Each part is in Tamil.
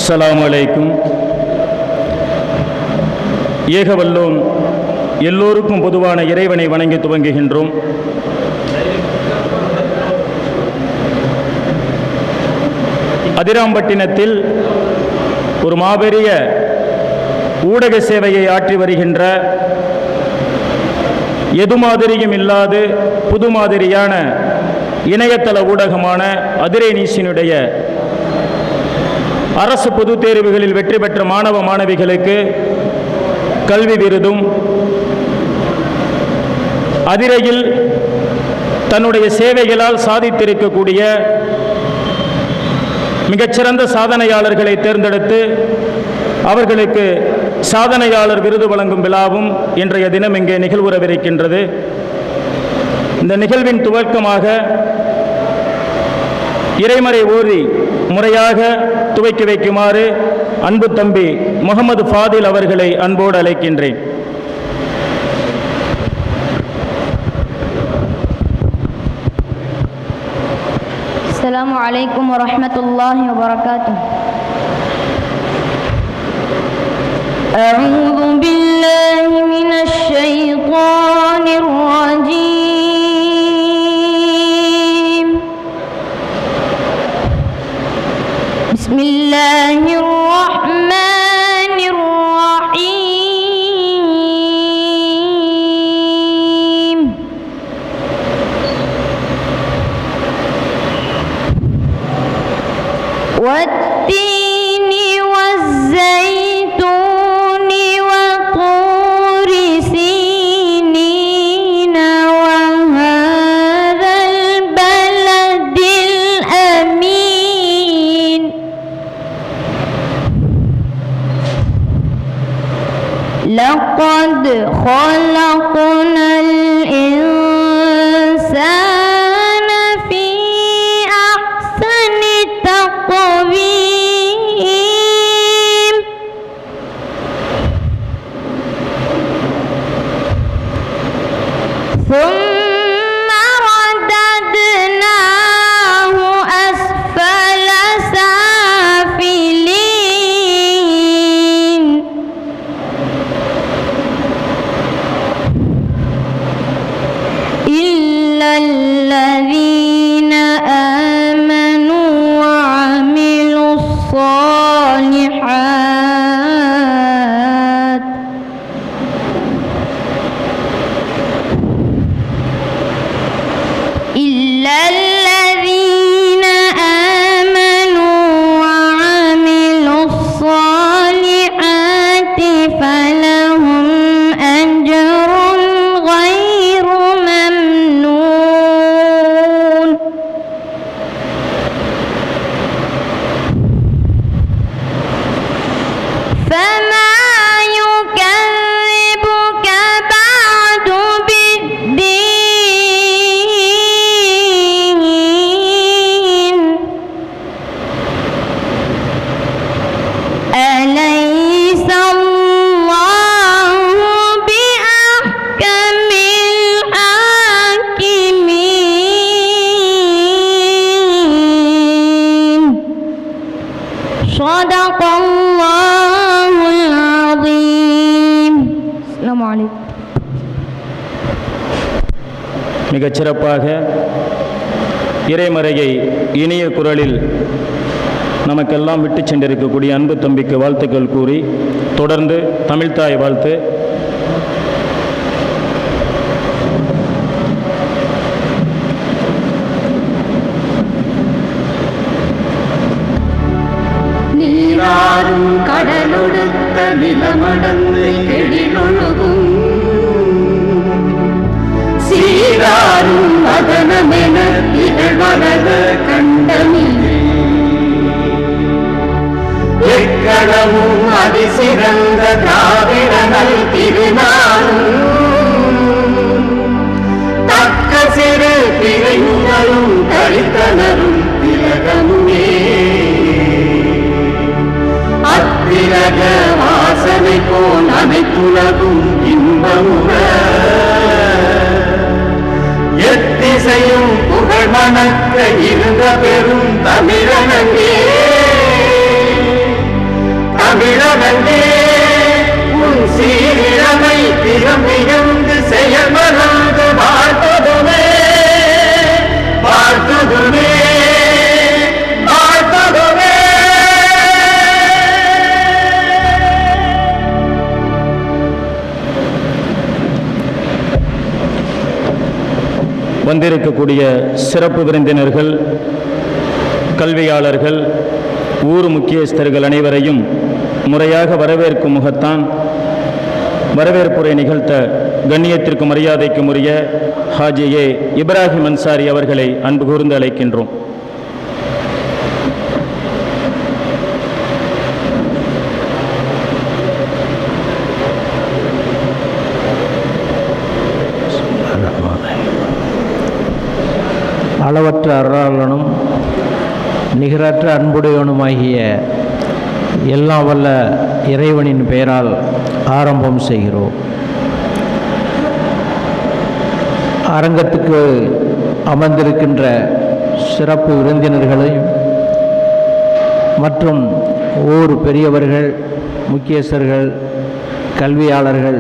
அஸ்ஸலாமு அலைக்கும். ஏகவல்லோன் எல்லோருக்கும் பொதுவான இறைவனை வணங்கி துவங்குகின்றோம். அதிராம்பட்டினத்தில் ஒரு மாபெரிய ஊடக சேவையை ஆற்றி வருகின்ற எது மாதிரியும் இல்லாது புது மாதிரியான இணையதள ஊடகமான அதிரை நியூஸினுடைய அரசு பொதுத் தேர்வுகளில் வெற்றி பெற்ற மாணவ மாணவிகளுக்கு கல்வி விருதும், அதிரையில் தன்னுடைய சேவைகளால் சாதித்திருக்கக்கூடிய மிகச்சிறந்த சாதனையாளர்களை தேர்ந்தெடுத்து அவர்களுக்கு சாதனையாளர் விருது வழங்கும் விழாவும் இன்றைய தினம் இங்கே நிகழ்வுறவிருக்கின்றது. இந்த நிகழ்வின் துவக்கமாக இறைமறை ஓதி முறையாக துவக்கி வைக்குமாறு அன்பு தம்பி முகமது ஃபாதில் அவர்களை அன்போடு அழைக்கின்றேன். அஸ்ஸலாமு அலைக்கும் வரஹ்மத்துல்லாஹி வபரகாத்துஹு. அஊது பில்லாஹி மினஷ் ஷைத்தானிர் ரஜீம். பிஸ்மில்லாஹிர் ரஹ்மானிர் ரஹீம். والتين والزيتون وطور سينين وهذا البلد الأمين لقد خلقنا الإنسان في أحسن تقويم ثم رددناه أسفل سافلين إلا الذين آمنوا وعملوا الصالحات إلا الذين آمنوا وعملوا الصالحات فلهم أجر غير ممنون فما يكذبك بعد بالدين أليس الله بأحكم الحاكمين صدق الله العظيم. السلام عليكم. மிகச் சிறப்பாக இறைமறையை இனிய குரலில் நமக்கெல்லாம் விட்டு சென்றிருக்கக்கூடிய அன்பு தம்பிக்கு வாழ்த்துக்கள் கூறி தொடர்ந்து தமிழ்த்தாய் வாழ்த்து. நீராறும் கடலொடுத்த நிலமடந்து எழிலொழுகும் சீராறும் மதனமென திகழ்வரத கண்டமில்லை எக்கணமும் அதிசிறந்த திராவிடனல் திருநாளும் தக்க சிறு பிரிவுகளும் கழித்தனரும் திலகமுமே அத்திலக வாசனை போல் அனைத்துலகும் இன்பமுற எத்திசையும் புகழ் மணக்க இருந்த பெரும் தமிழனங்கே சீரிழமை திறம் மிகுந்து செயல்மறந்து வாழ்த்ததுமே வாழ்த்ததுமே வாழ்த்ததுமே. வந்திருக்கக்கூடிய சிறப்பு விருந்தினர்கள், கல்வியாளர்கள், ஊர் முக்கியஸ்தர்கள் அனைவரையும் முறையாக வரவேற்கும் முகத்தான் வரவேற்புரை நிகழ்த்த கண்ணியத்திற்கு மரியாதைக்கும் உரிய ஹாஜி ஏ இப்ராஹிம் அன்சாரி அவர்களை அன்பு கூர்ந்து அழைக்கின்றோம். அளவற்ற அருளாளனும் நிகரற்ற அன்புடையவனுமாகிய எல்லாம் வல்ல இறைவனின் பெயரால் ஆரம்பம் செய்கிறோம். அரங்கத்துக்கு அமர்ந்திருக்கின்ற சிறப்பு விருந்தினர்களையும் மற்றும் ஊர் பெரியவர்கள், முக்கியஸ்தர்கள், கல்வியாளர்கள்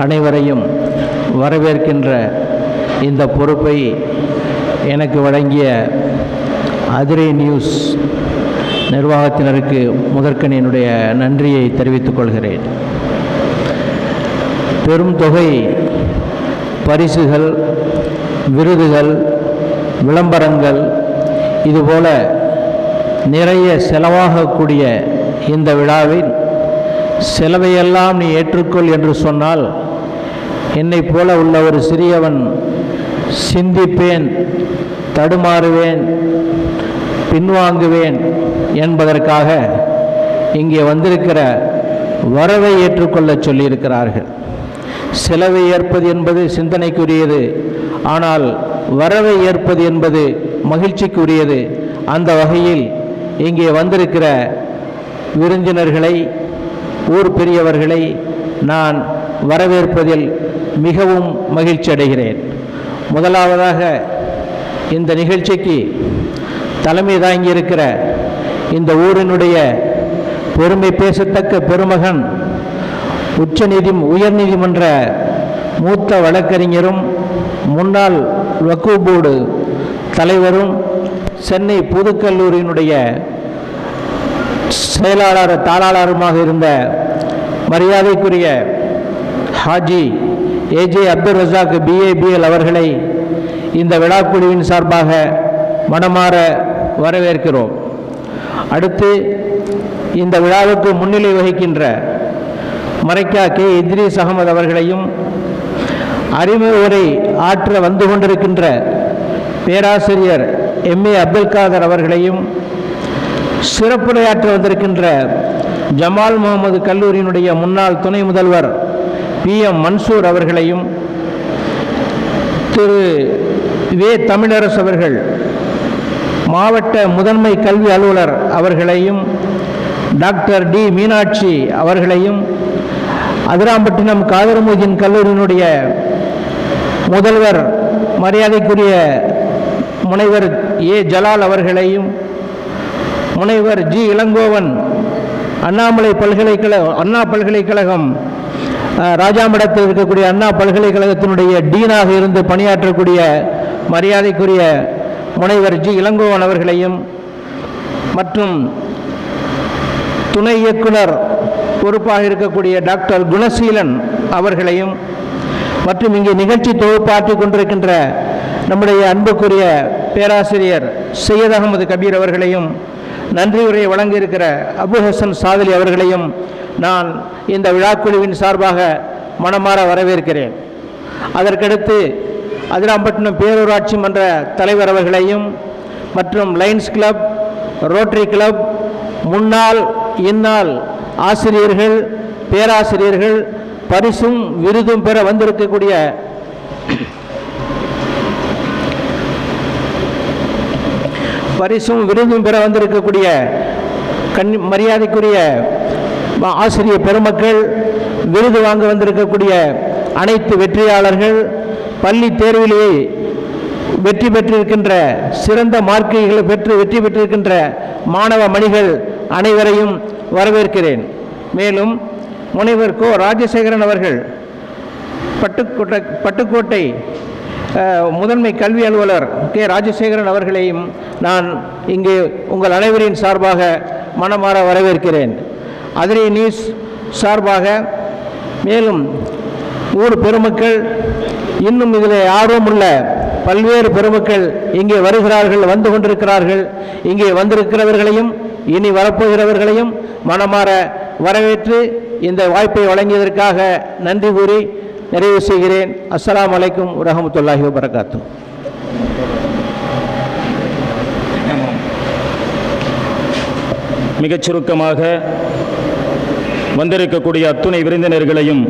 அனைவரையும் வரவேற்கின்ற இந்த பொறுப்பை எனக்கு வழங்கிய அதிரை நியூஸ் நிர்வாகத்தினருக்கு முதற்கண் என்னுடைய நன்றியை தெரிவித்துக் கொள்கிறேன். பெரும் தொகை பரிசுகள், விருதுகள், விளம்பரங்கள் இதுபோல நிறைய செலவாகக்கூடிய இந்த விழாவில் செலவையெல்லாம் நீ ஏற்றுக்கொள் என்று சொன்னால் என்னைப் போல உள்ள ஒரு சிறியவன் சிந்திப்பேன், தடுமாறுவேன், பின்வாங்குவேன் என்பதற்காக இங்கே வந்திருக்கிற வரவை ஏற்றுக்கொள்ள சொல்லியிருக்கிறார்கள். செலவை ஏற்பது என்பது சிந்தனைக்குரியது, ஆனால் வரவை ஏற்பது என்பது மகிழ்ச்சிக்குரியது. அந்த வகையில் இங்கே வந்திருக்கிற விருந்தினர்களை, ஊர் பெரியவர்களை நான் வரவேற்பதில் மிகவும் மகிழ்ச்சி அடைகிறேன். முதலாவதாக இந்த நிகழ்ச்சிக்கு தலைமை தாங்கியிருக்கிற இந்த ஊரினுடைய பெருமை பேசத்தக்க பெருமகன், உயர்நீதிமன்ற மூத்த வழக்கறிஞரும் முன்னாள் வக்ஃப் போர்டு தலைவரும் சென்னை பொதுக்கல்லூரியினுடைய தாளாளருமாக இருந்த மரியாதைக்குரிய Haji AJ Abdul Razak BA/BL அவர்களை இந்த விழாக்குழுவின் சார்பாக மனமாற வரவேற்கிறோம். அடுத்து இந்த விழாவுக்கு முன்னிலை வகிக்கின்ற மரைக்கா K. இத்ரீஸ் அகமது அவர்களையும், அறிமுக உரை ஆற்ற வந்து கொண்டிருக்கின்ற பேராசிரியர் MA அப்துல் காதர் அவர்களையும், சிறப்புரையாற்ற வந்திருக்கின்ற ஜமால் முகமது கல்லூரியினுடைய முன்னாள் துணை முதல்வர் PM மன்சூர் அவர்களையும், திரு வே. தமிழரசு அவர்கள் மாவட்ட முதன்மை கல்வி அலுவலர் அவர்களையும், டாக்டர் D. மீனாட்சி அவர்களையும், அதிராம்பட்டினம் காதர்மூதின் கல்லூரியினுடைய முதல்வர் மரியாதைக்குரிய முனைவர் A. ஜலால் அவர்களையும், முனைவர் G. இளங்கோவன் அண்ணா பல்கலைக்கழகம் ராஜாமடத்தில் இருக்கக்கூடிய அண்ணா பல்கலைக்கழகத்தினுடைய டீனாக இருந்து பணியாற்றக்கூடிய மரியாதைக்குரிய முனைவர் G. இளங்கோவன் அவர்களையும், மற்றும் துணை இயக்குனர் பொறுப்பாக இருக்கக்கூடிய டாக்டர் குணசீலன் அவர்களையும், மற்றும் இங்கே நிகழ்ச்சி தொகுப்பாற்றிக் கொண்டிருக்கின்ற நம்முடைய அன்புக்குரிய பேராசிரியர் சையத் அகமது கபீர் அவர்களையும், நன்றி உரையை வழங்கியிருக்கிற அபு ஹசன் சாதலி அவர்களையும் நான் இந்த விழாக்குழுவின் சார்பாக மனமாற வரவேற்கிறேன். அதற்கடுத்து அதிராம்பட்டினம் பேரூராட்சி மன்ற தலைவர் அவர்களையும், மற்றும் லயன்ஸ் கிளப், ரோட்டரி கிளப், முன்னாள் இந்நாள் ஆசிரியர்கள், பேராசிரியர்கள், பரிசும் விருதும் பெற வந்திருக்கக்கூடிய மரியாதைக்குரிய ஆசிரியர் பெருமக்கள், விருது வாங்க வந்திருக்கக்கூடிய அனைத்து வெற்றியாளர்கள், பள்ளி தேர்விலேயே வெற்றி பெற்றிருக்கின்ற சிறந்த மார்க்குகளை பெற்று வெற்றி பெற்றிருக்கின்ற மாணவ மணிகள் அனைவரையும் வரவேற்கிறேன். மேலும் முனைவர் கோ ராஜசேகரன் அவர்கள் பட்டுக்கோட்டை முதன்மை கல்வி அலுவலர் கே ராஜசேகரன் அவர்களையும் நான் இங்கே உங்கள் அனைவரின் சார்பாக மனமாற வரவேற்கிறேன். அதிரை நியூஸ் சார்பாக மேலும் ஊர் பெருமக்கள், இன்னும் இதில் ஆர்வமுள்ள பல்வேறு பெருமக்கள் இங்கே வருகிறார்கள், வந்து கொண்டிருக்கிறார்கள். இங்கே வந்திருக்கிறவர்களையும் இனி வரப்போகிறவர்களையும் மனமாற வரவேற்று இந்த வாய்ப்பை வழங்கியதற்காக நன்றி கூறி நிறைவு செய்கிறேன். அஸ்ஸலாமு அலைக்கும் வரஹ்மத்துல்லாஹி வபரகாத்துஹு. மிகச் சுருக்கமாக வந்திருக்கக்கூடிய அத்துணை விருந்தினர்களையும்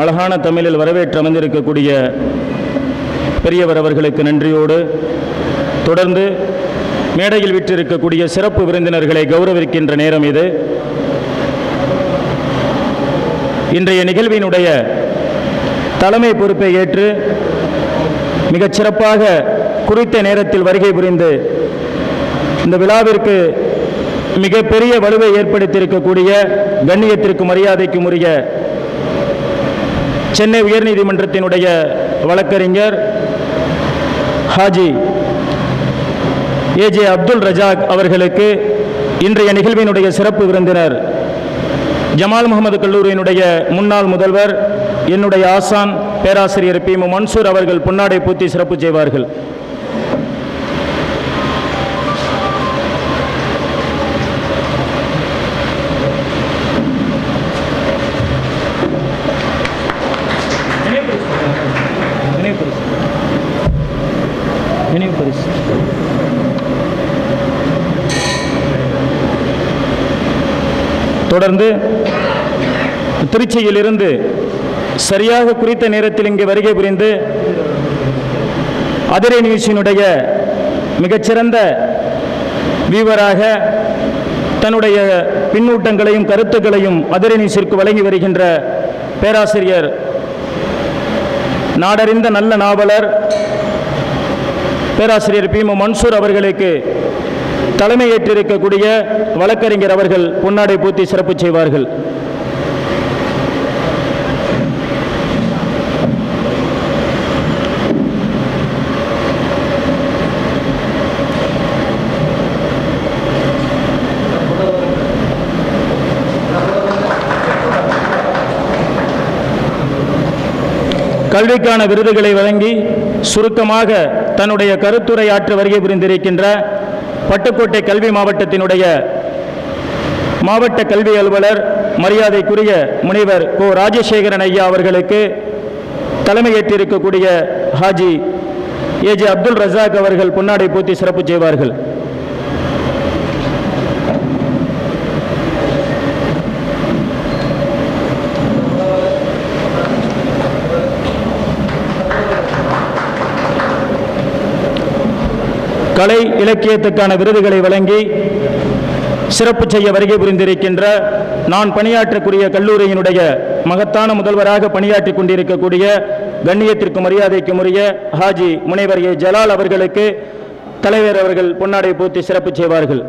அழகான தமிழில் வரவேற்று அமர்ந்திருக்கக்கூடிய பெரியவர் அவர்களுக்கு நன்றியோடு, தொடர்ந்து மேடையில் விற்றிருக்கக்கூடிய சிறப்பு விருந்தினர்களை கௌரவிக்கின்ற நேரம் இது. இன்றைய நிகழ்வினுடைய தலைமை பொறுப்பை ஏற்று மிகச் சிறப்பாக குறித்த நேரத்தில் வருகை புரிந்து இந்த விழாவிற்கு மிகப்பெரிய வலுவை ஏற்படுத்தியிருக்கக்கூடிய கண்ணியத்திற்கு மரியாதைக்கும் உரிய சென்னை உயர்நீதிமன்றத்தினுடைய வழக்கறிஞர் ஹாஜி ஏஜே அப்துல் ரஜாக் அவர்களுக்கு, இன்றைய நிகழ்வினுடைய சிறப்பு விருந்தினர் ஜமால் முகமது கல்லூரியினுடைய முன்னாள் முதல்வர், என்னுடைய ஆசான் பேராசிரியர் பி. மன்சூர் அவர்கள் பொன்னாடை பூத்தி சிறப்பு செய்வார்கள். தொடர்ந்து திருச்சியிலிருந்து சரியாக குறித்த நேரத்தில் இங்கே வருகை புரிந்து அதிரை நியூஸினுடைய மிகச்சிறந்த வீவராக தன்னுடைய பின்னூட்டங்களையும் கருத்துக்களையும் அதிரை நியூஸிற்கு வழங்கி வருகின்ற பேராசிரியர், நாடறிந்த நல்ல நாவலர் பேராசிரியர் பி. மன்சூர் அவர்களுக்கு தலைமையேற்றிருக்கக்கூடிய வழக்கறிஞர் அவர்கள் பொன்னாடை பூத்தி சிறப்பு செய்வார்கள். கல்விக்கான விருதுகளை வழங்கி சுருக்கமாக தன்னுடைய கருத்துரை ஆற்ற வருகை புரிந்திருக்கின்ற பட்டுக்கோட்டை கல்வி மாவட்டத்தினுடைய மாவட்ட கல்வி அலுவலர் மரியாதைக்குரிய முனைவர் கோ ராஜசேகரன் ஐயா அவர்களுக்கு தலைமையேற்றிருக்கக்கூடிய ஹாஜி ஏஜே அப்துல் ரஜாக் அவர்கள் பொன்னாடை பூத்தி சிறப்பு செய்வார்கள். கலை இலக்கியத்துக்கான விருதுகளை வழங்கி சிறப்பு செய்ய வருகை புரிந்திருக்கின்ற, நான் பணியாற்றக்கூடிய கல்லூரியினுடைய மகத்தான முதல்வராக பணியாற்றி கொண்டிருக்கக்கூடிய கண்ணியத்திற்கு மரியாதைக்கும் உரிய ஹாஜி முனைவர் ஏ ஜலால் அவர்களுக்கு தலைவர் அவர்கள் பொன்னாடை பூத்தி சிறப்பு செய்வார்கள்.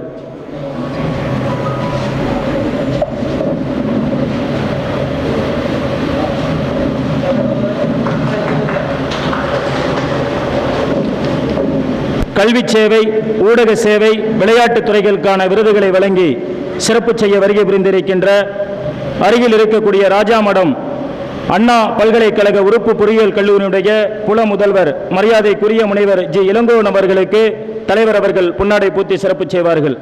கல்வி சேவை, ஊடக சேவை, விளையாட்டுத் துறைகளுக்கான விருதுகளை வழங்கி சிறப்பு செய்ய வருகை புரிந்திருக்கின்ற அருகில் இருக்கக்கூடிய ராஜாமடம் அண்ணா பல்கலைக்கழக உறுப்பு பொறியியல் கல்லூரியினுடைய புல முதல்வர் மரியாதைக்குரிய முனைவர் ஜி இளங்கோவன் அவர்களுக்கு தலைவர் அவர்கள் பொன்னாடை பூத்தி சிறப்பு செய்வார்கள்.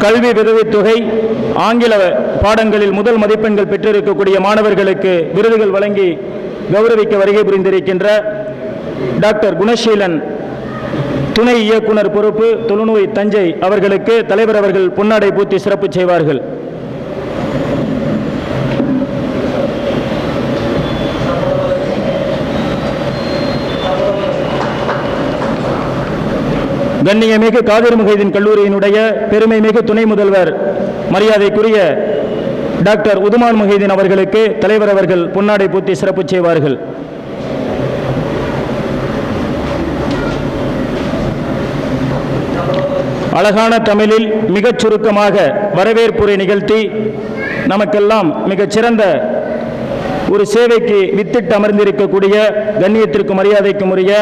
கல்வி உதவித்தொகை, ஆங்கில பாடங்களில் முதல் மதிப்பெண்கள் பெற்றிருக்கக்கூடிய மாணவர்களுக்கு விருதுகள் வழங்கி கௌரவிக்க வருகை புரிந்திருக்கின்ற டாக்டர் குணசீலன் துணை இயக்குனர் பொறுப்பு தொழுநோய் தஞ்சை அவர்களுக்கு தலைவர் அவர்கள் பொன்னாடை பூத்தி சிறப்பு செய்வார்கள். கண்ணியமிகு காதிர் முகைதீன் கல்லூரியினுடைய பெருமைமிகு துணை முதல்வர் மரியாதைக்குரிய டாக்டர் உதுமான் முகைதீன் அவர்களுக்கு தலைவர் அவர்கள் பொன்னாடை பூத்தி சிறப்பு செய்வார்கள். அழகான தமிழில் மிகச் சுருக்கமாக வரவேற்புரை நிகழ்த்தி நமக்கெல்லாம் மிகச்சிறந்த ஒரு சேவைக்கு வித்திட்டு அமர்ந்திருக்கக்கூடிய கண்ணியத்திற்கும் மரியாதைக்கும் உரிய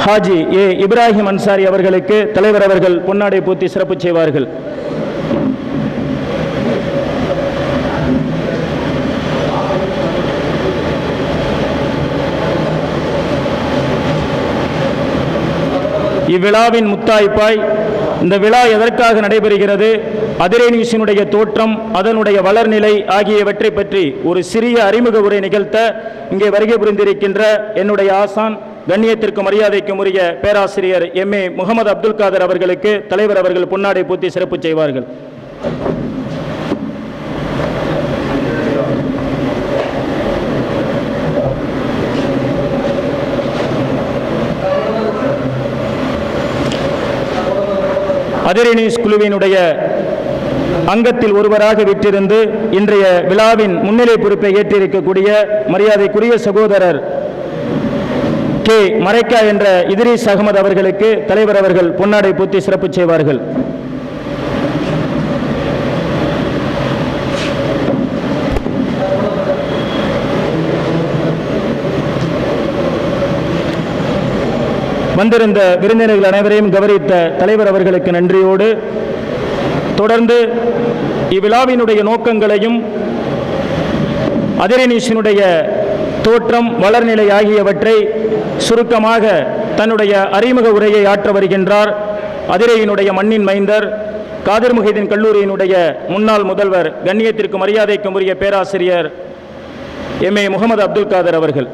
ஹாஜி இப்ராஹிம் அன்சாரி அவர்களுக்கு தலைவர் அவர்கள் பொன்னாடை பூத்தி சிறப்பு செய்வார்கள். இவ்விழாவின் முத்தாய்ப்பாய் இந்த விழா எதற்காக நடைபெறுகிறது, அதிரை நியூஸினுடைய தோற்றம், அதனுடைய வளர்நிலை ஆகியவற்றை பற்றி ஒரு சிறிய அறிமுக உரை நிகழ்த்த இங்கே வருகை புரிந்திருக்கின்ற என்னுடைய ஆசான் கண்ணியத்திற்கு மரியாதைக்கும் உரிய பேராசிரியர் எம்ஏ முகமது அப்துல் காதர் அவர்களுக்கு தலைவர் அவர்கள் பொன்னாடை பூத்தி சிறப்பு செய்வார்கள். அதிரை நியூஸ் குழுவினுடைய அங்கத்தில் ஒருவராக விட்டிருந்து இன்றைய விழாவின் முன்னிலை பொறுப்பை ஏற்றிருக்கக்கூடிய மரியாதைக்குரிய சகோதரர் கே மரைக்கா என்ற இத்ரீஸ் அகமது அவர்களுக்கு தலைவர் அவர்கள் பொன்னாடை பூத்தி சிறப்பு செய்வார்கள். வந்திருந்த விருந்தினர்கள் அனைவரையும் கௌரவித்த தலைவர் அவர்களுக்கு நன்றியோடு தொடர்ந்து இவ்விழாவினுடைய நோக்கங்களையும் அதிரை நியூஸினுடைய தோற்றம், வளர்நிலை ஆகியவற்றை சுருக்கமாக தன்னுடைய அறிமுக உரையை ஆற்ற வருகின்றார் அதிரையினுடைய மண்ணின் மைந்தர் காதிர் முஹிதீன் கல்லூரியினுடைய முன்னாள் முதல்வர் கண்ணியத்திற்கு மரியாதைக்கும் உரிய பேராசிரியர் எம்ஏ முகமது அப்துல் காதர் அவர்கள்.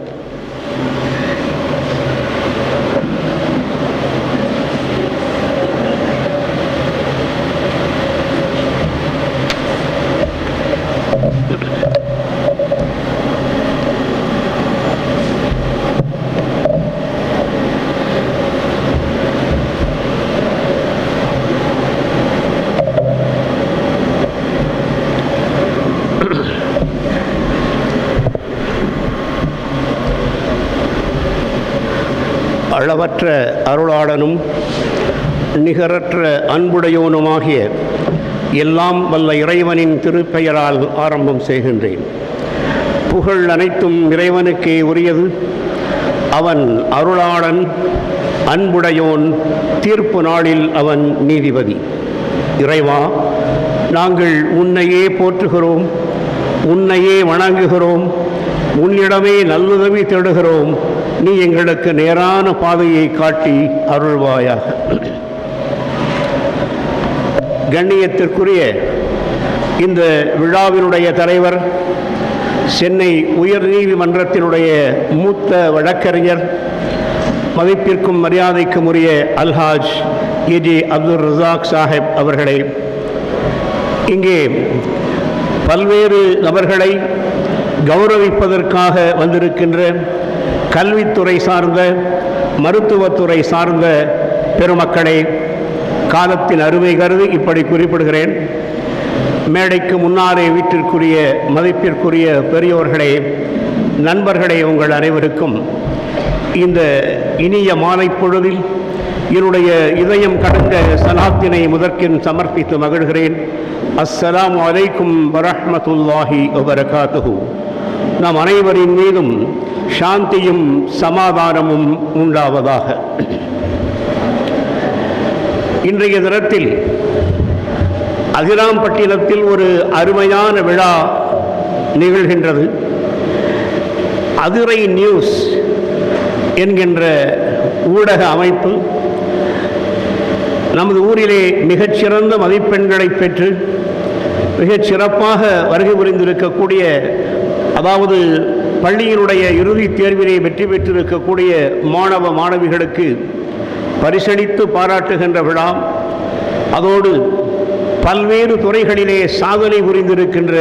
அளவற்ற அருளாளனும் நிகரற்ற அன்புடையோனுமாகிய எல்லாம் வல்ல இறைவனின் திருப்பெயரால் ஆரம்பம் செய்கின்றேன். புகழ் அனைத்தும் இறைவனுக்கே உரியது. அவன் அருளாளன், அன்புடையோன், தீர்ப்பு நாளில் அவன் நீதிபதி. இறைவா, நாங்கள் உன்னையே போற்றுகிறோம், உன்னையே வணங்குகிறோம், உன்னிடமே நல்லுதவி தேடுகிறோம். நீ எங்களுக்கு நேரான பாதையை காட்டி அருள்வாயாக. கண்ணியத்திற்குரிய இந்த விழாவினுடைய தலைவர், சென்னை உயர் நீதிமன்றத்தினுடைய மூத்த வழக்கறிஞர், மதிப்பிற்கும் மரியாதைக்கும் உரிய அல்ஹாஜ் ஏஜே அப்துல் ரஸாக் சாஹிப் அவர்களே, இங்கே பல்வேறு நபர்களை கௌரவிப்பதற்காக வந்திருக்கின்ற கல்வித்துறை சார்ந்த, மருத்துவத்துறை சார்ந்த பெருமக்களே, காலத்தின் அருமை கருதி இப்படி குறிப்பிடுகிறேன். மேடைக்கு முன்னாலே வீட்டிற்குரிய மதிப்பிற்குரிய பெரியோர்களே, நண்பர்களே, உங்கள் அனைவருக்கும் இந்த இனிய மாலை பொழுதில் என்னுடைய இதயம் கடந்த சலாத்தினை முதற்கின் சமர்ப்பித்து மகிழ்கிறேன். அஸ்ஸலாமு அலைக்கும் வரஹ்மத்துல்லாஹி வபரகாத்துஹு. நாம் அனைவரின் மீதும் சாந்தியும் சமாதானமும் உண்டாவதாக. இன்றைய தினத்தில் அதிராம்பட்டினத்தில் ஒரு அருமையான விழா நிகழ்கின்றது. அதிரை நியூஸ் என்கின்ற ஊடக அமைப்பு நமது ஊரிலே மிகச்சிறந்த மதிப்பெண்களை பெற்று மிகச் சிறப்பாக வருகை புரிந்திருக்கக்கூடிய, அதாவது பள்ளியினுடைய இறுதித் தேர்வினை வெற்றி பெற்றிருக்கக்கூடிய மாணவ மாணவிகளுக்கு பரிசளித்து பாராட்டுகின்ற விழா, அதோடு பல்வேறு துறைகளிலே சாதனை புரிந்திருக்கின்ற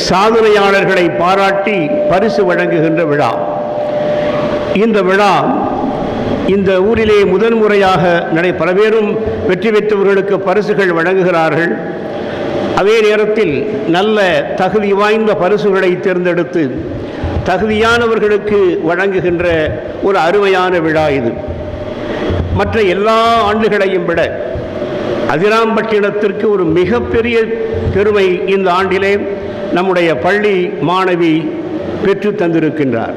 சாதனையாளர்களை பாராட்டி பரிசு வழங்குகின்ற விழா. இந்த விழா இந்த ஊரிலே முதன்முறையாக பல பேரும் வெற்றி பெற்றவர்களுக்கு பரிசுகள் வழங்குகிறார்கள். அதே நேரத்தில் நல்ல தகுதி வாய்ந்த பரிசுகளை தேர்ந்தெடுத்து தகுதியானவர்களுக்கு வழங்குகின்ற ஒரு அருமையான விழா இது. மற்ற எல்லா ஆண்டுகளையும் விட அதிராம்பட்டினத்திற்கு ஒரு மிகப்பெரிய பெருமை இந்த ஆண்டிலே நம்முடைய பள்ளி மாணவி பெற்று தந்திருக்கின்றார்.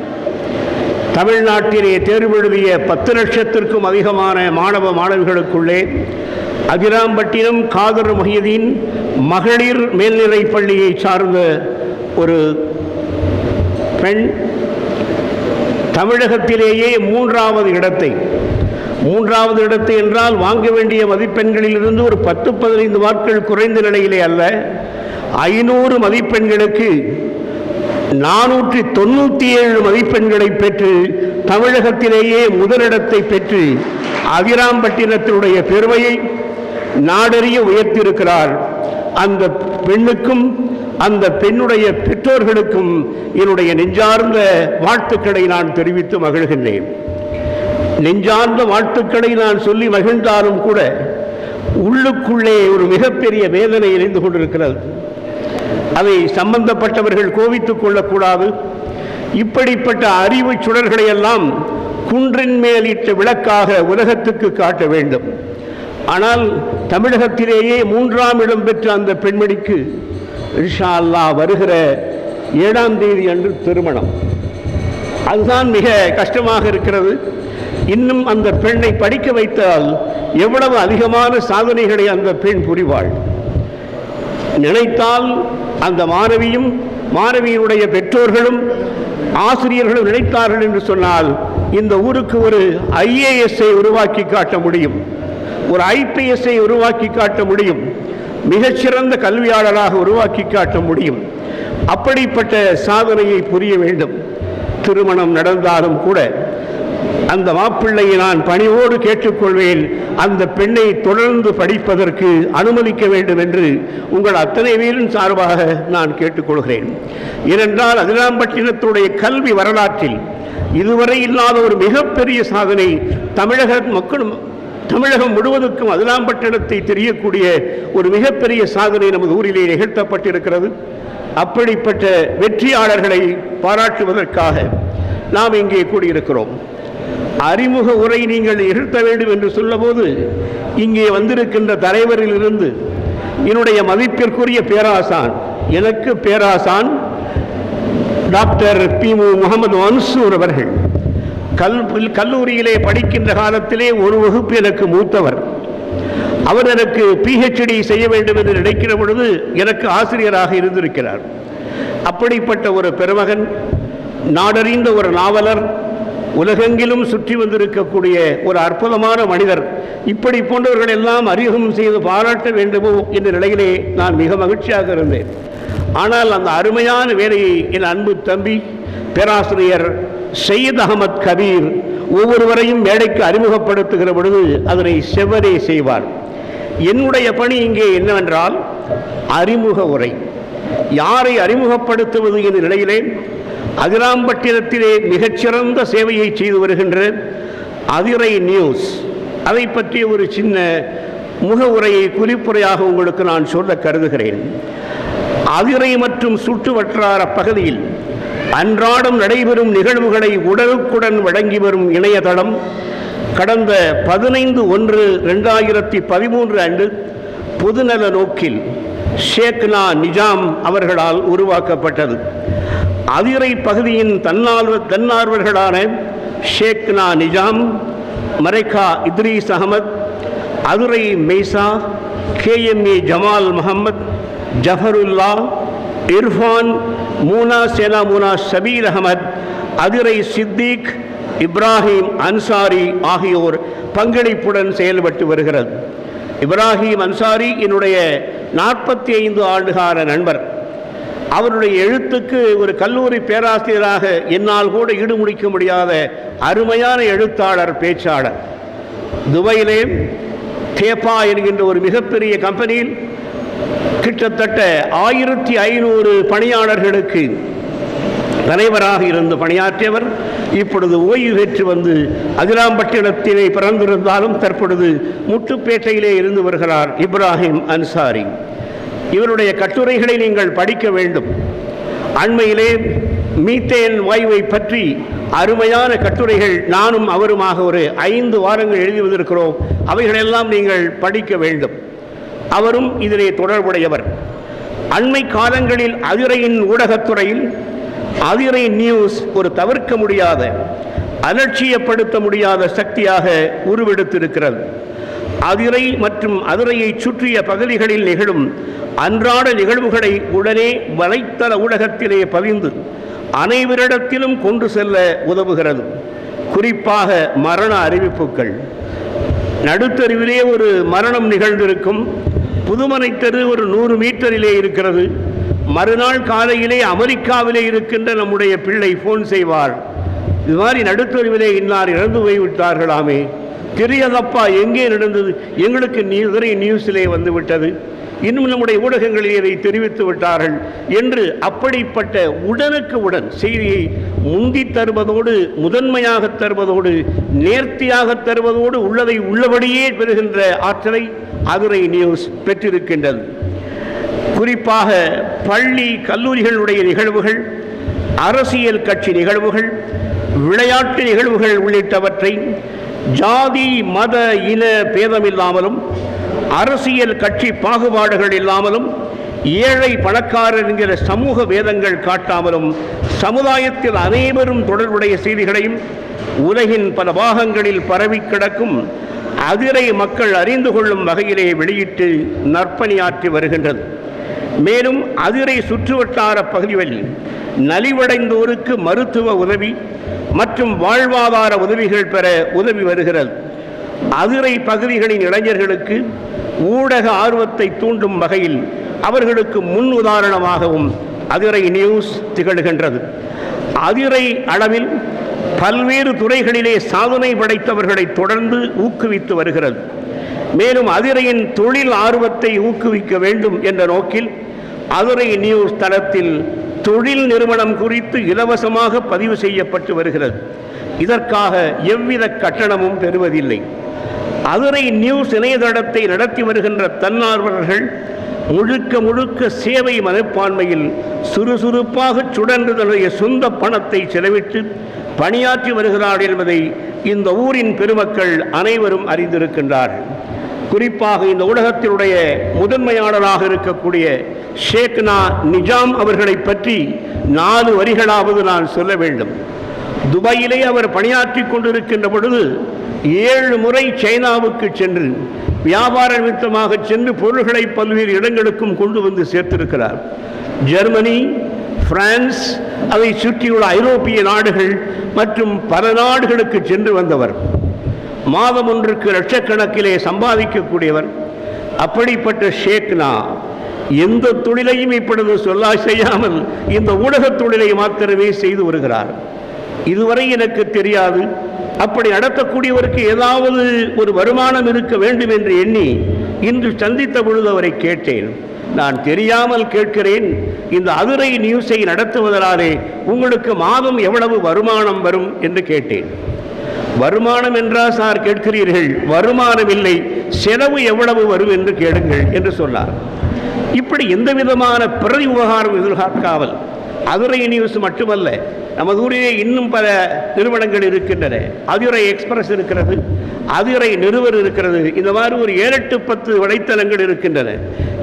தமிழ்நாட்டிலே தேர்வெழுதிய 10 லட்சத்திற்கும் அதிகமான மாணவ மாணவிகளுக்குள்ளே அதிராம்பட்டினம் காதர் முஹியதீன் மகளிர் மேல்நிலைப் பள்ளியை சார்ந்த ஒரு பெண் தமிழகத்திலேயே 3வது இடத்தை என்றால் வாங்க வேண்டிய மதிப்பெண்களிலிருந்து ஒரு 10-15 மார்க்குகள் குறைந்த நிலையிலே அல்ல, 500 மதிப்பெண்களுக்கு 497 மதிப்பெண்களை பெற்று தமிழகத்திலேயே முதலிடத்தை பெற்று அதிராம்பட்டினத்தினுடைய பெருமையை நாடறிய உயர்த்தியிருக்கிறார். அந்த பெண்ணுக்கும் அந்த பெண்ணுடைய பெற்றோர்களுக்கும் என்னுடைய நெஞ்சார்ந்த வாழ்த்துக்களை நான் தெரிவித்து மகிழ்கின்றேன். நெஞ்சார்ந்த வாழ்த்துக்களை நான் சொல்லி மகிழ்ந்தாலும் கூட உள்ளுக்குள்ளே ஒரு மிகப்பெரிய வேதனை எரிந்து கொண்டிருக்கிறது. அதை சம்பந்தப்பட்டவர்கள் கோபித்துக் கொள்ளக்கூடாது. இப்படிப்பட்ட அறிவு சுடர்களை எல்லாம் குன்றின் மேலிட்ட விளக்காக உலகத்துக்கு காட்ட வேண்டும். ஆனால் தமிழகத்திலேயே 3ஆம் இடம் பெற்ற அந்த பெண்மணிக்கு இன்ஷா அல்லாஹ் வருகிற 7ஆம் தேதி அன்று திருமணம். அதுதான் மிக கஷ்டமாக இருக்கிறது. இன்னும் அந்த பெண்ணை படிக்க வைத்தால் எவ்வளவு அதிகமான சாதனைகளை அந்த பெண் புரிவாள். நினைத்தால் அந்த மாணவியும் மாணவியினுடைய பெற்றோர்களும் ஆசிரியர்களும் நினைத்தார்கள் என்று சொன்னால் இந்த ஊருக்கு ஒரு IAS-ஐ உருவாக்கி காட்ட முடியும், ஒரு IPS-ஐ உருவாக்கி காட்ட முடியும், மிகச்சிறந்த கல்வியாளராக உருவாக்கி காட்ட முடியும். அப்படிப்பட்ட சாதனையை புரிய வேண்டும். திருமணம் நடந்தாலும் கூட அந்த மாப்பிள்ளையை நான் பணிவோடு கேட்டுக்கொள்வேன், அந்த பெண்ணை தொடர்ந்து படிப்பதற்கு அனுமதிக்க வேண்டும் என்று உங்கள் அத்தனை பேரின் சார்பாக நான் கேட்டுக்கொள்கிறேன். ஏனென்றால் அதிராம்பட்டினத்துடைய கல்வி வரலாற்றில் இதுவரை இல்லாத ஒரு மிகப்பெரிய சாதனை தமிழகம் முழுவதுக்கும் அதிராம்பட்டினத்தை தெரியக்கூடிய ஒரு மிகப்பெரிய சாதனை நமது ஊரிலே நிகழ்த்தப்பட்டிருக்கிறது. அப்படிப்பட்ட வெற்றியாளர்களை பாராட்டுவதற்காக நாம் இங்கே கூடியிருக்கிறோம். அறிமுக உரை நீங்கள் நிகழ்த்த வேண்டும் என்று சொல்லபோது இங்கே வந்திருக்கின்ற தலைவரிலிருந்து என்னுடைய மதிப்பிற்குரிய பேராசான், எனக்கு பேராசான் டாக்டர் P.மு. முகமது மன்சூர் அவர்கள் கல்லூரியிலே படிக்கின்ற காலத்திலே ஒரு வகுப்பு எனக்கு மூத்தவர். அவர் எனக்கு PhD செய்ய வேண்டும் என்று நினைக்கிற பொழுது எனக்கு ஆசிரியராக இருந்திருக்கிறார். அப்படிப்பட்ட ஒரு பெருமகன், நாடறிந்த ஒரு நாவலர், உலகெங்கிலும் சுற்றி வந்திருக்கக்கூடிய ஒரு அற்புதமான மனிதர், இப்படி போன்றவர்கள் எல்லாம் அறிமுகம் செய்து பாராட்ட வேண்டுமோ என்ற நிலையிலே நான் மிக மகிழ்ச்சியாக இருந்தேன். ஆனால் அந்த அருமையான வேலையை என் அன்பு தம்பி பேராசிரியர் சையத் அகமது கபீர் ஒவ்வொருவரையும் மேடைக்கு அறிமுகப்படுத்துகிற பொழுது அதனை செவ்வரே செய்வார். என்னுடைய பணி இங்கே என்னவென்றால் அறிமுக உரை. யாரை அறிமுகப்படுத்துவது என்ற நிலையிலே அதிராம்பட்டினத்திலே மிகச்சிறந்த சேவையை செய்து வருகின்ற அதிரை நியூஸ், அதை பற்றிய ஒரு சின்ன முக உரையை குறிப்புரையாக உங்களுக்கு நான் சொல்ல கருதுகிறேன். அதிரை மற்றும் சுற்று வட்டார பகுதியில் அன்றாடம் நடைபெறும் நிகழ்வுகளை உடனுக்குடன் வழங்கி வரும் இணையதளம் கடந்த 15/1/2013 அன்று பொதுநல நோக்கில் ஷேக்னா நிஜாம் அவர்களால் உருவாக்கப்பட்டது. அதிரை பகுதியின் தன்னார்வர்களான ஷேக்னா நிஜாம், மரைக்கா இத்ரீஸ் அகமது, அதிரை மெய்சா, KMA ஜமால் முகமது, ஜஃபருல்லா, இர்ஃபான், மூனா சேனா மூனா ஷபீர் அகமது, அதிரை சித்திக், இப்ராஹிம் அன்சாரி ஆகியோர் பங்களிப்புடன் செயல்பட்டு வருகிறது. இப்ராஹிம் அன்சாரி என்னுடைய 45 ஆண்டுகால நண்பர். அவருடைய எழுத்துக்கு ஒரு கல்லூரி பேராசிரியராக என்னால் கூட ஈடுமுடிக்க முடியாத அருமையான எழுத்தாளர், பேச்சாளர். துபாயிலே தேப்பா என்கின்ற ஒரு மிகப்பெரிய கம்பெனியில் கிட்டத்தட்ட 1500 பணியாளர்களுக்கு தலைவராக இருந்து பணியாற்றியவர். இப்பொழுது ஓய்வு பெற்று வந்து அதிராம்பட்டினத்திலே பிறந்திருந்தாலும் தற்பொழுது முட்டுப்பேட்டையிலே இருந்து வருகிறார் இப்ராஹிம் அன்சாரி. இவருடைய கட்டுரைகளை நீங்கள் படிக்க வேண்டும். அண்மையிலே மீத்தேன் வாயுவை பற்றி அருமையான கட்டுரைகள் நானும் அவருமாக ஒரு 5 வாரங்கள் எழுதி வந்திருக்கிறோம். அவைகளெல்லாம் நீங்கள் படிக்க வேண்டும். அவரும் இதிலே தொடர்புடையவர். அண்மை காலங்களில் அதிரையின் ஊடகத்துறையில் அதிரை நியூஸ் ஒரு தவிர்க்க முடியாத, அலட்சியப்படுத்த முடியாத சக்தியாக உருவெடுத்திருக்கிறது. அதிரை மற்றும் அதிரையை சுற்றிய பகுதிகளில் நிகழும் அன்றாட நிகழ்வுகளை உடனே வலைத்தள ஊடகத்திலே பதிந்து அனைவரிடத்திலும் கொண்டு செல்ல உதவுகிறது. குறிப்பாக மரண அறிவிப்புகள். நடுத்தருவிலே ஒரு மரணம் நிகழ்ந்திருக்கும். புதுமனை தெரு ஒரு 100 மீட்டரிலே இருக்கிறது. மறுநாள் காலையிலே அமெரிக்காவிலே இருக்கின்ற நம்முடைய பிள்ளை ஃபோன் செய்வார், இது மாதிரி நடுத்தருவிலே இன்னார் இறந்து போய்விட்டார்களாமே, தெரியதப்பா எங்கே நடந்தது, எங்களுக்கு நியூஸிலே வந்து விட்டது, இன்னும் நம்முடைய ஊடகங்களில் இதை தெரிவித்து விட்டார்கள் என்று அப்படிப்பட்ட உடனுக்கு உடன் செய்தியை முந்தி தருவதோடு, முதன்மையாக தருவதோடு, நேர்த்தியாக தருவதோடு உள்ளதை உள்ளபடியே பெறுகின்ற ஆற்றலை அதிரை நியூஸ் பெற்றிருக்கின்றது. குறிப்பாக பள்ளி கல்லூரிகளுடைய நிகழ்வுகள், அரசியல் கட்சி நிகழ்வுகள், விளையாட்டு நிகழ்வுகள் உள்ளிட்டவற்றை ஜாதி மத இன பேதமில்லாமலும் அரசியல் கட்சி பாகுபாடுகள் இல்லாமலும் ஏழை பணக்காரர் என்கிற சமூக வேதங்கள் காட்டாமலும் சமுதாயத்தில் அனைவரும் தொடர்புடைய செய்திகளையும் உலகின் பல பாகங்களில் பரவி கிடக்கும் அதிரை மக்கள் அறிந்து கொள்ளும் வகையிலே வெளியிட்டு நற்பணியாற்றி வருகின்றது. மேலும் அதிரை சுற்றுவட்டார பகுதிகளில் நலிவடைந்தோருக்கு மருத்துவ உதவி மற்றும் வாழ்வாதார உதவிகள் பெற உதவி வருகிறது. அதிரை பகுதிகளின் இளைஞர்களுக்கு ஊடக ஆர்வத்தை தூண்டும் வகையில் அவர்களுக்கு முன் உதாரணமாகவும் அதிரை நியூஸ் திகழ்கின்றது. அதிரை அளவில் பல்வேறு துறைகளிலே சாதனை படைத்தவர்களை தொடர்ந்து ஊக்குவித்து வருகிறது. மேலும் அதிரையின் தொழில் ஆர்வத்தை ஊக்குவிக்க வேண்டும் என்ற நோக்கில் அதிரை நியூஸ் தளத்தில் தொழில் நிறுவனம் குறித்து இலவசமாக பதிவு செய்யப்பட்டு வருகிறது. இதற்காக எவ்வித கட்டணமும் பெறுவதில்லை. அதிரை நியூஸ் இணையதளத்தை நடத்தி வருகின்ற தன்னார்வலர்கள் முழுக்க முழுக்க சேவை மனப்பான்மையில் சுறுசுறுப்பாக சுடன்று தன்னுடைய சொந்த பணத்தை செலவிட்டு பணியாற்றி வருகிறார்கள் என்பதை இந்த ஊரின் பெருமக்கள் அனைவரும் அறிந்திருக்கின்றார்கள். குறிப்பாக இந்த ஊடகத்தினுடைய முதன்மையாளராக இருக்கக்கூடிய ஷேக்னா நிஜாம் அவர்களை பற்றி 4 வரிகளாவது நான் சொல்ல வேண்டும். துபாயிலே அவர் பணியாற்றி கொண்டிருக்கின்ற பொழுது 7 முறை சைனாவுக்கு சென்று வியாபார நிமித்தமாக சென்று பொருள்களை பல்வேறு இடங்களுக்கும் கொண்டு வந்து சேர்த்திருக்கிறார். ஜெர்மனி, பிரான்ஸ், அதை சுற்றியுள்ள ஐரோப்பிய நாடுகள் மற்றும் பல நாடுகளுக்கு சென்று வந்தவர். மாதம் ஒன்றுக்கு லட்சக்கணக்கிலே சம்பாதிக்கக்கூடியவர். அப்படிப்பட்ட ஷேக்னா எந்த தொழிலையும் இப்பொழுது செய்யாமல் இந்த ஊடகத் தொழிலை மாத்திரமே செய்து வருகிறார். இதுவரை எனக்கு தெரியாது. அப்படி நடத்தக்கூடியவருக்கு ஏதாவது ஒரு வருமானம் இருக்க வேண்டும் என்று எண்ணி இன்று சந்தித்த பொழுது அவரை கேட்டேன். நான் தெரியாமல் கேட்கிறேன், இந்த அதிரை நியூஸை நடத்துவதனாலே உங்களுக்கு மாதம் எவ்வளவு வருமானம் வரும் என்று கேட்டேன். வருமானம் என்றால் சார் கேட்கிறீர்கள், வருமானம் இல்லை, செலவு எவ்வளவு வரும் என்று கேளுங்கள் என்று சொன்னார். இப்படி எந்த விதமான பிரதி உபகாரம் எதிர்பார்க்காமல் அதிரை நியூஸ் மட்டுமல்ல, நமது ஊரிலே இன்னும் பல நிறுவனங்கள் இருக்கின்றன. அதிரை எக்ஸ்பிரஸ் இருக்கிறது, அதிரை நிறுவர் இருக்கிறது. இந்த மாதிரி ஒரு 7, 8, 10 வலைத்தளங்கள் இருக்கின்றன.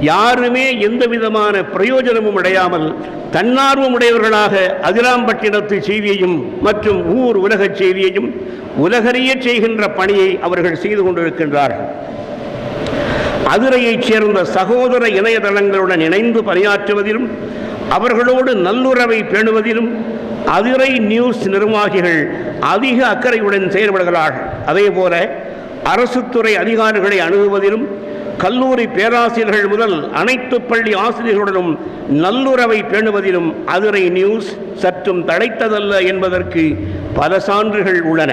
யாருமே எந்த விதமான பிரயோஜனமும் அடையாமல் தன்னார்வம் உடையவர்களாக அதிராம்பட்டினத்து செய்தியையும் மற்றும் ஊர் உலக செய்தியையும் உலகறிய செய்கின்ற பணியை அவர்கள் செய்து கொண்டிருக்கின்றார்கள். அதிரையைச் சேர்ந்த சகோதர இணையதளங்களுடன் இணைந்து பணியாற்றுவதிலும் அவர்களோடு நல்லுறவை பேணுவதிலும் அதிரை நியூஸ் நிர்வாகிகள் அதிக அக்கறையுடன் செயல்படுகிறார்கள். அதேபோல அரசு துறை அதிகாரிகளை அணுகுவதிலும் கல்லூரி பேராசிரியர்கள் முதல் அனைத்து பள்ளி ஆசிரியர்களுடனும் நல்லுறவை பேணுவதிலும் அதிரை நியூஸ் சற்றும் தழைத்ததல்ல என்பதற்கு பல சான்றுகள் உள்ளன.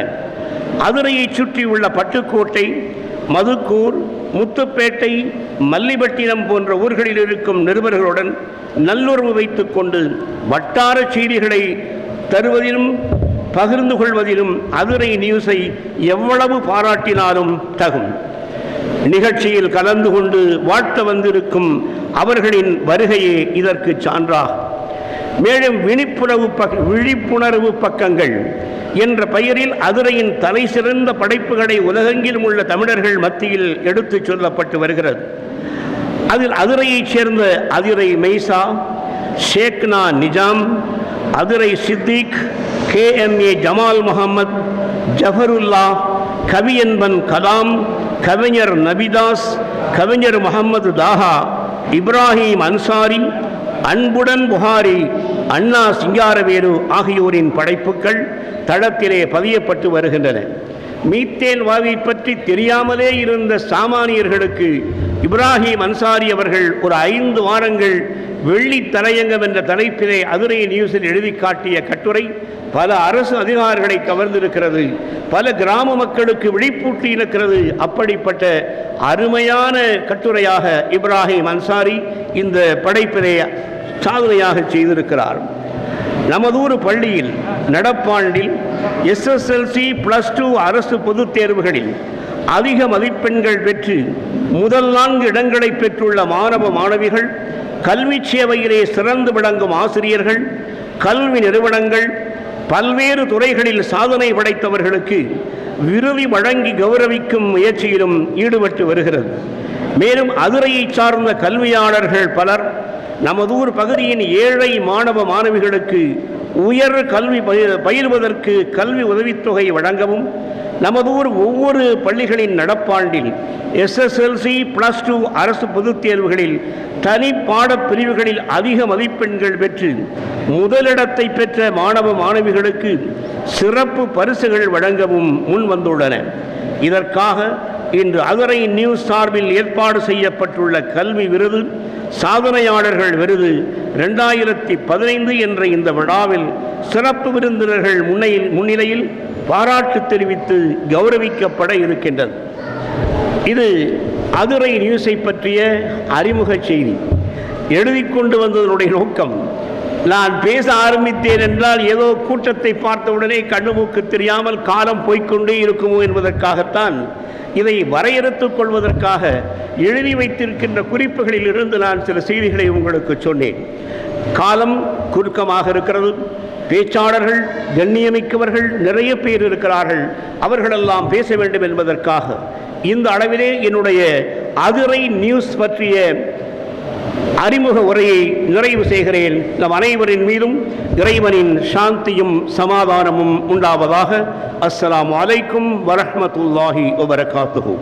அதிரையை சுற்றியுள்ள பட்டுக்கோட்டை, மதுக்கூர், முத்துப்பேட்டை, மல்லிப்பட்டினம் போன்ற ஊர்களில் இருக்கும் நிருபர்களுடன் நல்லுறவு வைத்துக் கொண்டு வட்டார செய்திகளை தருவதிலும் பகிர்ந்து கொள்வதிலும் அதிரை நியூஸை எவ்வளவு பாராட்டினாலும் தகும். நிகழ்ச்சியில் கலந்து கொண்டு வாழ்த்த வந்திருக்கும் அவர்களின் வருகையே இதற்கு சான்றாகும். மேலும் விழிப்புணர்வு பக்கங்கள் என்ற பெயரில் அதிரையின் தலை சிறந்த படைப்புகளை உலகெங்கிலும் உள்ள தமிழர்கள் மத்தியில் எடுத்துச் சொல்லப்பட்டு வருகிறது. அதில் அதிரையைச் சேர்ந்த அதிரை மெய்சா, ஷேக்னா நிஜாம், அதிரை சித்திக், KMA ஜமால் முகமது, ஜஃபருல்லா, கவியன்பன் கலாம், கவிஞர் நபிதாஸ், கவிஞர் முகமது தாஹா, இப்ராஹிம் அன்சாரி, அன்புடன் புகாரி, அண்ணா சிங்காரவேலு ஆகியோரின் படைப்புகள் தளத்திலே பதியப்பட்டு வருகின்றன. மீத்தேன் வாவி பற்றி தெரியாமலே இருந்த சாமானியர்களுக்கு இப்ராஹிம் அன்சாரி அவர்கள் ஒரு 5 வாரங்கள் வெள்ளி தலையங்கம் என்ற தலைப்பிலே அதிரை நியூஸில் எழுதி காட்டிய கட்டுரை பல அரசு அதிகாரிகளை கவர்ந்திருக்கிறது, பல கிராம மக்களுக்கு விழிப்பூட்டி இருக்கிறது. அப்படிப்பட்ட அருமையான கட்டுரையாக இப்ராஹிம் அன்சாரி இந்த படைப்பிலே சாதனையாக செய்திருக்கிறார். நமதூர் பள்ளியில் நடப்பாண்டில் SSLC +2 அரசு பொதுத் தேர்வுகளில் அதிக மதிப்பெண்கள் பெற்று முதல் 4 இடங்களை பெற்றுள்ள மாணவ மாணவிகள், கல்வி சேவையிலே சிறந்து விளங்கும் ஆசிரியர்கள், கல்வி நிறுவனங்கள், பல்வேறு துறைகளில் சாதனை படைத்தவர்களுக்கு விருது வழங்கி கௌரவிக்கும் முயற்சியிலும் ஈடுபட்டு வருகிறது. மேலும் அதிரையை சார்ந்த கல்வியாளர்கள் பலர் நமதூர் பகுதியின் ஏழை மாணவ மாணவிகளுக்கு உயர் கல்வி பயில்வதற்கு கல்வி உதவித்தொகை வழங்கவும், நமதூர் ஒவ்வொரு பள்ளிகளின் நடப்பாண்டில் SSLC +2 அரசு பொதுத் தேர்வுகளில் தனி பாடப் பிரிவுகளில் அதிக மதிப்பெண்கள் பெற்று முதலிடத்தை பெற்ற மாணவ மாணவிகளுக்கு சிறப்பு பரிசுகள் வழங்கவும் முன் வந்துள்ளன. இதற்காக இன்று அதிரை நியூஸ் சார்பில் ஏற்பாடு செய்யப்பட்டுள்ள கல்வி விருது, சாதனையாளர்கள் விருது 2015 என்ற இந்த விழாவில் சிறப்பு விருந்தினர்கள் முன்னிலையில் பாராட்டு தெரிவித்து கௌரவிக்கப்பட இருக்கின்றது. இது அதிரை நியூஸை பற்றிய அறிமுக செய்தி. எழுதி கொண்டு வந்ததனுடைய நோக்கம், நான் பேச ஆரம்பித்தேன் என்றால் ஏதோ கூட்டத்தை பார்த்தவுடனே கண்ணு மூக்கு தெரியாமல் காலம் போய்கொண்டே இருக்குமோ என்பதற்காகத்தான் இதை வரையறுத்துக் கொள்வதற்காக எழுதி வைத்திருக்கின்ற குறிப்புகளில் இருந்து நான் சில செய்திகளை உங்களுக்கு சொன்னேன். காலம் குறுக்கமாக இருக்கிறது. பேச்சாளர்கள் கண்ணியமிக்கவர்கள் நிறைய பேர் இருக்கிறார்கள். அவர்களெல்லாம் பேச வேண்டும் என்பதற்காக இந்த அளவிலே என்னுடைய அதிரை நியூஸ் பற்றிய அறிமுக உரையை நிறைவு செய்கிறேன். நம் அனைவரின் மீதும் இறைவனின் சாந்தியும் சமாதானமும் உண்டாவதாக. அஸ்ஸலாமு அலைக்கும் வரஹ்மத்துல்லாஹி வபரகாத்துஹு.